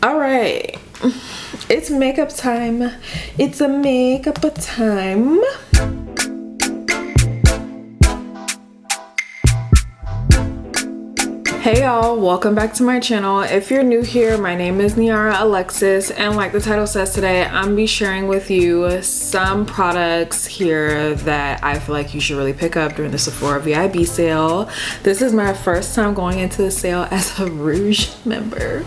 All right, it's makeup time. It's a makeup time. Hey y'all, welcome back to my channel. If you're new here, my name is Niara Alexis, and like the title says today, I'm gonna be sharing with you some products here that I feel like you should really pick up during the Sephora VIB sale. This is my first time going into the sale as a Rouge member,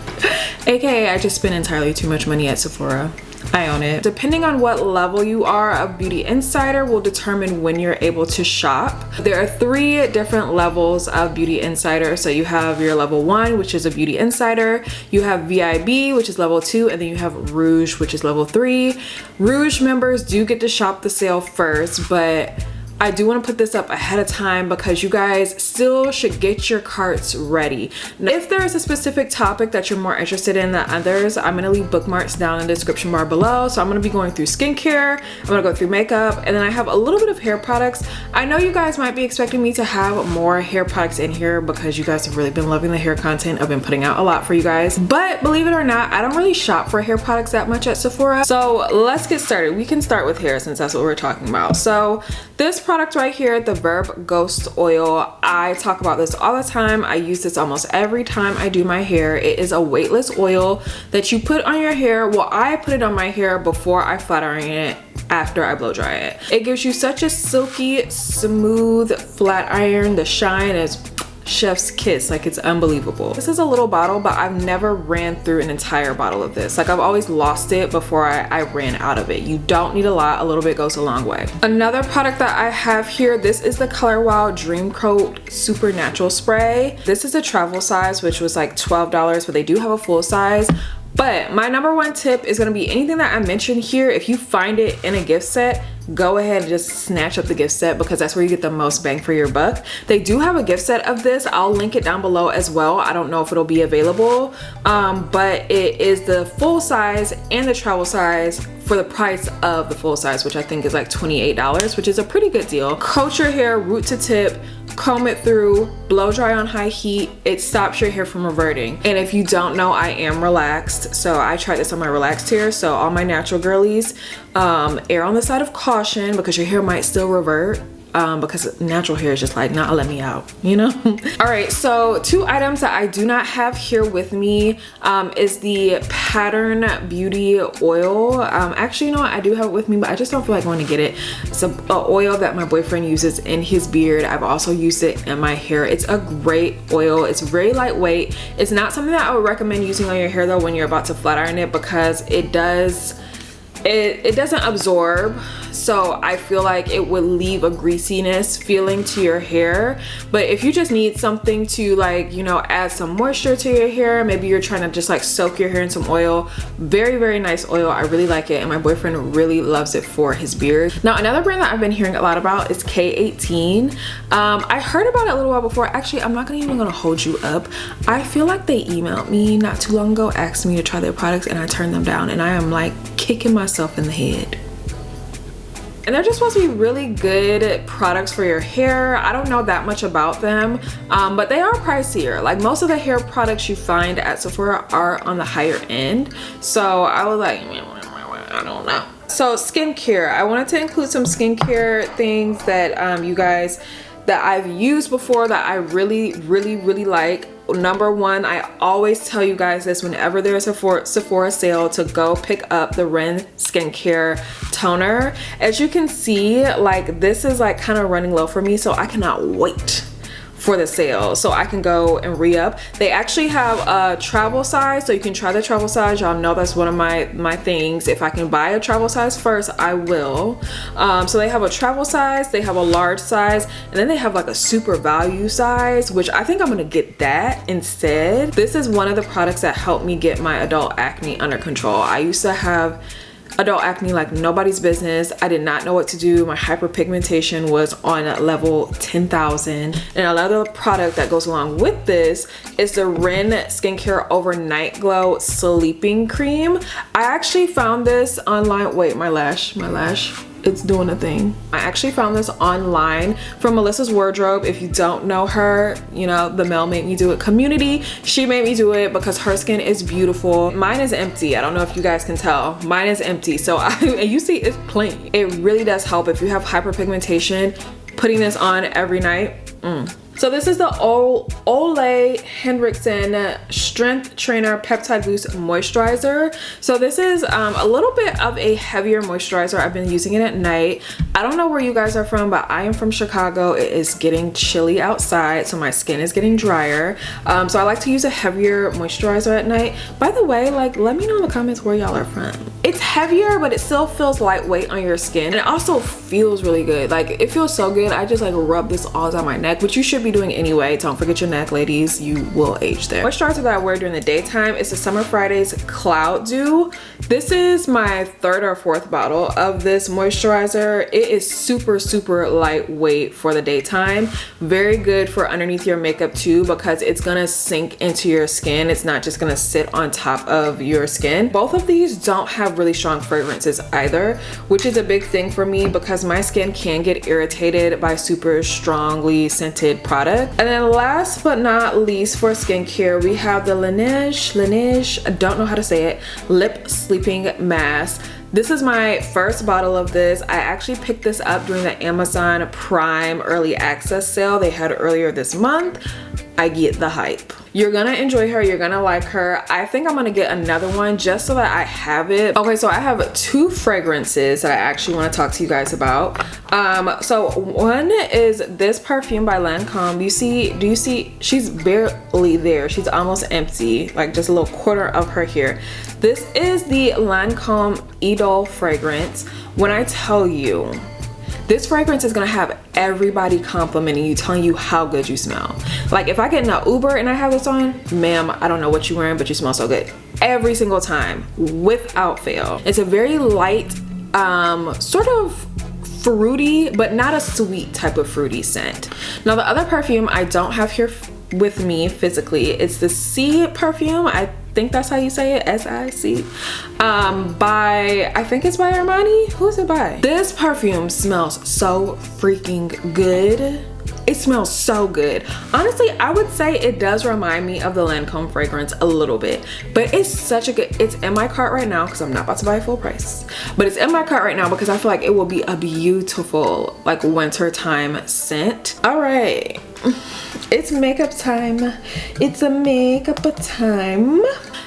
aka I just spent entirely too much money at Sephora. I own it. Depending on what level you are of Beauty Insider will determine when you're able to shop. There are 3 different levels of Beauty Insider. So you have your level 1, which is a Beauty Insider. You have VIB, which is level 2, and then you have Rouge, which is level 3. Rouge members do get to shop the sale first, but I do want to put this up ahead of time because you guys still should get your carts ready. Now, if there is a specific topic that you're more interested in than others, I'm going to leave bookmarks down in the description bar below. So I'm going to be going through skincare, I'm going to go through makeup, and then I have a little bit of hair products. I know you guys might be expecting me to have more hair products in here because you guys have really been loving the hair content. I've been putting out a lot for you guys, but believe it or not, I don't really shop for hair products that much at Sephora. So let's get started. We can start with hair since that's what we're talking about. So this product right here, the VIB Ghost Oil, I talk about this all the time. I use this almost every time I do my hair. It is a weightless oil that you put on your hair. Well, I put it on my hair before I flat iron it, after I blow dry it. It gives you such a silky, smooth flat iron. The shine is chef's kiss, like it's unbelievable. This is a little bottle, but I've never ran through an entire bottle of this. Like I've always lost it before I ran out of it. You don't need a lot, a little bit goes a long way. Another product that I have here, this is the Color Wow Dream Coat Supernatural Spray. This is a travel size, which was like $12, but they do have a full size. But my number 1 tip is gonna be anything that I mentioned here, if you find it in a gift set, go ahead and just snatch up the gift set because that's where you get the most bang for your buck. They do have a gift set of this. I'll link it down below as well. I don't know if it'll be available, but it is the full size and the travel size for the price of the full size, which I think is like $28, which is a pretty good deal. Coat your hair root to tip, comb it through, blow dry on high heat. It stops your hair from reverting. And if you don't know, I am relaxed, so I tried this on my relaxed hair. So all my natural girlies, err on the side of caution because your hair might still revert. Because natural hair is just like, nah, let me out, you know? All right, so 2 items that I do not have here with me is the Pattern Beauty Oil. Actually, you know what? I do have it with me, but I just don't feel like going to get it. It's an oil that my boyfriend uses in his beard. I've also used it in my hair. It's a great oil. It's very lightweight. It's not something that I would recommend using on your hair though when you're about to flat iron it because it doesn't absorb. So I feel like it would leave a greasiness feeling to your hair. But if you just need something to, like, you know, add some moisture to your hair, maybe you're trying to just like soak your hair in some oil, very, very nice oil. I really like it and my boyfriend really loves it for his beard. Now another brand that I've been hearing a lot about is K18. I heard about it a little while before. Actually, I'm not even gonna hold you up. I feel like they emailed me not too long ago asking me to try their products and I turned them down, and I am like kicking myself in the head. And they're just supposed to be really good products for your hair. I don't know that much about them, but they are pricier. Like most of the hair products you find at Sephora are on the higher end. So I was like, I don't know. So skincare, I wanted to include some skincare things that you guys, that I've used before that I really, really, really like. Number 1, I always tell you guys this whenever there's a Sephora sale, to go pick up the Ren Skincare Toner. As you can see, like this is like kind of running low for me, so I cannot wait for the sale so I can go and re-up. They actually have a travel size, so you can try the travel size. Y'all know that's one of my things. If I can buy a travel size first, I will. So they have a travel size, they have a large size, and then they have like a super value size, which I think I'm gonna get that instead. This is one of the products that helped me get my adult acne under control. I used to have adult acne like nobody's business. I did not know what to do. My hyperpigmentation was on level 10,000. And another product that goes along with this is the Ren Skincare Overnight Glow Sleeping Cream. I actually found this online. Wait, my lash. it's doing a thing. I actually found this online from Melissa's Wardrobe. If you don't know her, you know, the Mel Made Me Do It community, she made me do it because her skin is beautiful. Mine is empty. I don't know if you guys can tell. Mine is empty. So and you see it's plain. It really does help if you have hyperpigmentation. Putting this on every night. So this is the Ole Henriksen Strength Trainer Peptide Boost Moisturizer. So this is a little bit of a heavier moisturizer. I've been using it at night. I don't know where you guys are from, but I am from Chicago. It is getting chilly outside, so my skin is getting drier. So I like to use a heavier moisturizer at night. By the way, like, let me know in the comments where y'all are from. It's heavier, but it still feels lightweight on your skin. And it also feels really good. Like, it feels so good. I just like rub this all down my neck, which you should be doing anyway. Don't forget your neck, ladies. You will age there. Moisturizer that I wear during the daytime is the Summer Fridays Cloud Dew. This is my 3rd or 4th bottle of this moisturizer. It is super, super lightweight for the daytime. Very good for underneath your makeup too, because it's gonna sink into your skin. It's not just gonna sit on top of your skin. Both of these don't have really strong fragrances either, which is a big thing for me because my skin can get irritated by super strongly scented product. And then last but not least for skincare, we have the Laneige, I don't know how to say it, Lip Sleeping Mask. This is my 1st bottle of this. I actually picked this up during the Amazon Prime early access sale they had earlier this month. I get the hype. You're gonna enjoy her, you're gonna like her. I think I'm gonna get another one just so that I have it. Okay, so I have 2 fragrances that I actually wanna talk to you guys about. So one is this perfume by Lancome. Do you see, she's barely there. She's almost empty, like just a little quarter of her here. This is the Lancome Idole fragrance. When I tell you, this fragrance is gonna have everybody complimenting you, telling you how good you smell. Like if I get in an Uber and I have this on, ma'am, I don't know what you're wearing, but you smell so good. Every single time, without fail. It's a very light, sort of fruity, but not a sweet type of fruity scent. Now the other perfume I don't have here with me physically, it's the C perfume. I think that's how you say it, S-I-C. I think it's by Armani. Who's it by? This perfume smells so freaking good. It smells so good. Honestly, I would say it does remind me of the Lancome fragrance a little bit, but it's such a good, it's in my cart right now because I'm not about to buy it full price, but it's in my cart right now because I feel like it will be a beautiful like winter time scent. All right, it's makeup time. It's a makeup time.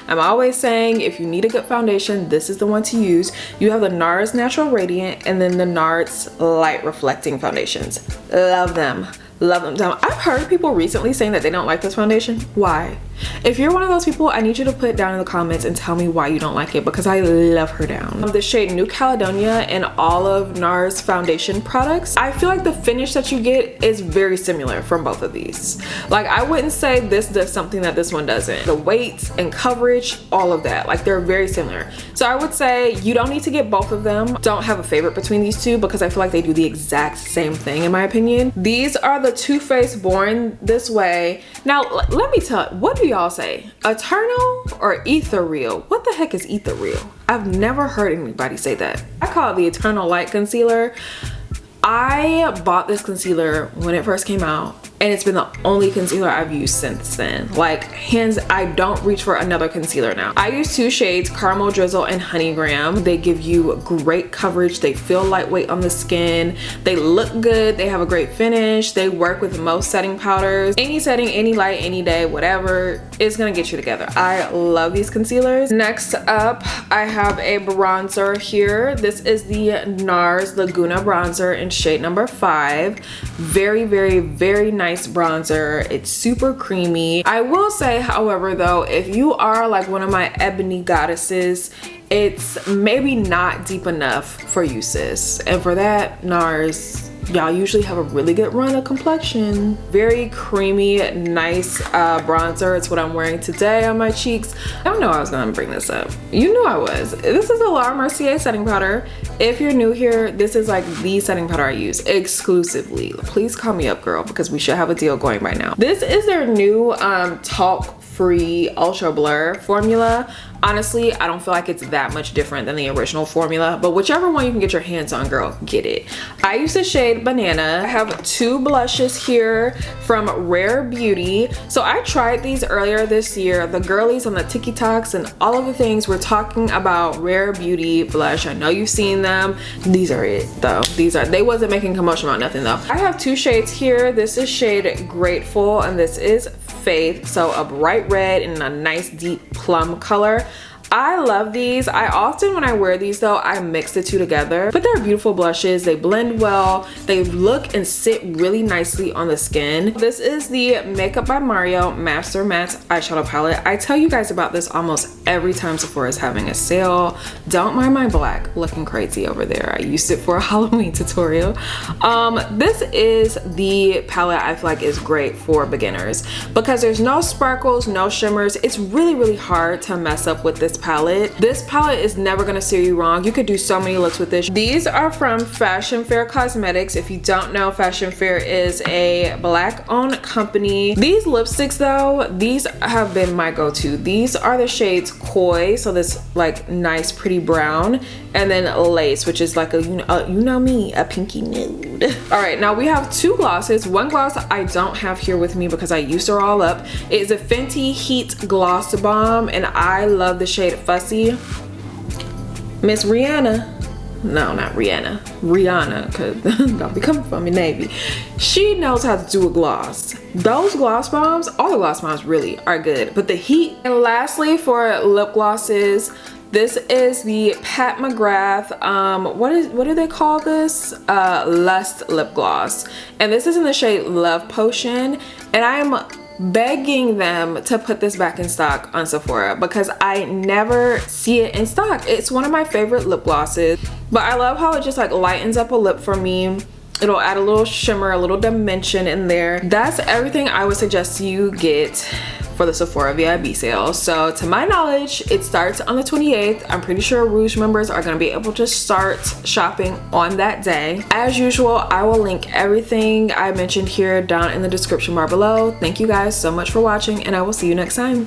I'm always saying if you need a good foundation, this is the one to use. You have the NARS Natural Radiant and then the NARS Light Reflecting foundations. Love them. Love them down. I've heard people recently saying that they don't like this foundation. Why? If you're one of those people, I need you to put it down in the comments and tell me why you don't like it because I love her down. The shade New Caledonia and all of NARS foundation products, I feel like the finish that you get is very similar from both of these. Like I wouldn't say this does something that this one doesn't. The weight and coverage, all of that, like they're very similar. So I would say you don't need to get both of them. Don't have a favorite between these two because I feel like they do the exact same thing in my opinion. These are the Too Faced Born This Way. Now let me tell you, what do y'all say? Eternal or ethereal? What the heck is ethereal? I've never heard anybody say that. I call it the Eternal Light Concealer. I bought this concealer when it first came out and it's been the only concealer I've used since then. Like hands, I don't reach for another concealer now. I use 2 shades, Caramel Drizzle and Honey Graham. They give you great coverage. They feel lightweight on the skin. They look good. They have a great finish. They work with most setting powders. Any setting, any light, any day, whatever, it's gonna get you together. I love these concealers. Next up, I have a bronzer here. This is the NARS Laguna bronzer in shade number 5. Very, very, very nice bronzer. It's super creamy. I will say, however, though, if you are like one of my ebony goddesses, it's maybe not deep enough for you, sis. And for that, NARS, y'all usually have a really good run of complexion. Very creamy, nice bronzer. It's what I'm wearing today on my cheeks. I don't know I was gonna bring this up. You knew I was. This is the Laura Mercier setting powder. If you're new here, this is like the setting powder I use exclusively. Please call me up, girl, because we should have a deal going right now. This is their new Talk free Ultra Blur formula. Honestly, I don't feel like it's that much different than the original formula, but whichever one you can get your hands on, girl, get it. I use the shade Banana. I have 2 blushes here from Rare Beauty. So I tried these earlier this year. The girlies on the TikToks and all of the things were talking about Rare Beauty blush. I know you've seen them. These are it though. They wasn't making commotion about nothing though. I have 2 shades here. This is shade Grateful and this is Faith. So a bright red and a nice deep plum color. I love these. I often, when I wear these though, I mix the 2 together, but they're beautiful blushes. They blend well. They look and sit really nicely on the skin. This is the Makeup by Mario Master Matte Eyeshadow Palette. I tell you guys about this almost every time Sephora is having a sale. Don't mind my black looking crazy over there. I used it for a Halloween tutorial. This is the palette I feel like is great for beginners because there's no sparkles, no shimmers. It's really, really hard to mess up with this palette. This palette is never gonna steer you wrong. You could do so many looks with this. These are from Fashion Fair Cosmetics. If you don't know, Fashion Fair is a black owned company. These lipsticks though, these have been my go-to. These are the shades Koi, so this like nice pretty brown, and then Lace, which is like a you know me, a pinky nude. All right, now we have 2 glosses. One gloss I don't have here with me because I used her all up. It is a Fenty Heat Gloss Bomb, and I love the shade Fussy. Miss Rihanna, no, not Rihanna, Rihanna, because don't be coming from me, Navy. She knows how to do a gloss. Those gloss bombs, all the gloss bombs really are good, but the heat. And lastly, for lip glosses, this is the Pat McGrath, what do they call this? Lust lip gloss. And this is in the shade Love Potion. And I am begging them to put this back in stock on Sephora because I never see it in stock. It's one of my favorite lip glosses, but I love how it just like lightens up a lip for me. It'll add a little shimmer, a little dimension in there. That's everything I would suggest you get for the Sephora VIB sale. So to my knowledge, it starts on the 28th. I'm pretty sure Rouge members are gonna be able to start shopping on that day. As usual, I will link everything I mentioned here down in the description bar below. Thank you guys so much for watching, and I will see you next time.